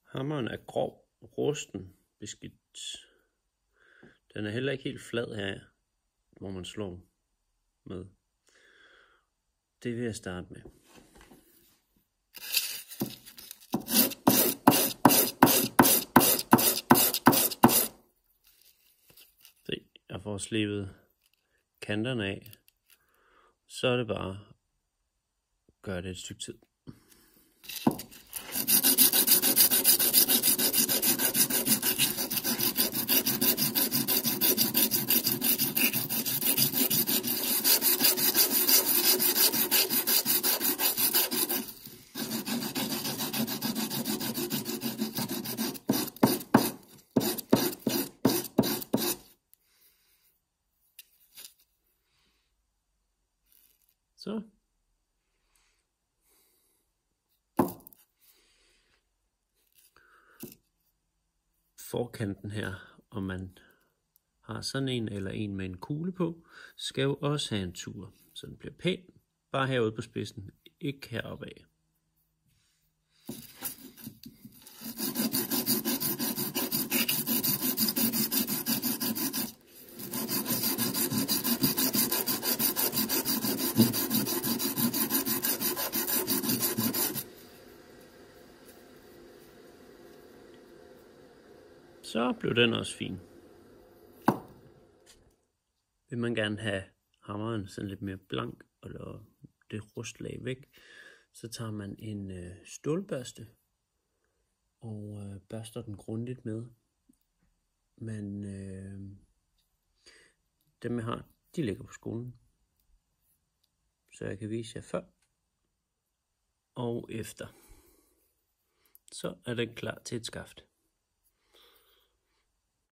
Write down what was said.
Hammeren er grov, rusten, beskidt. Den er heller ikke helt flad her, hvor man slår med. Det vil jeg starte med. Se, jeg får slebet kanterne af. Så er det bare at gøre det et stykke tid. Så. Forkanten her, om man har sådan en eller en med en kugle på, skal jo også have en tur, så den bliver pæn. Bare herude på spidsen, ikke heroppe af. Så blev den også fin. Vil man gerne have hammeren sådan lidt mere blank og det rustlag væk, så tager man en stålbørste og børster den grundigt med. Men dem jeg har, de ligger på skolen, så jeg kan vise jer før og efter. Så er den klar til et skaft.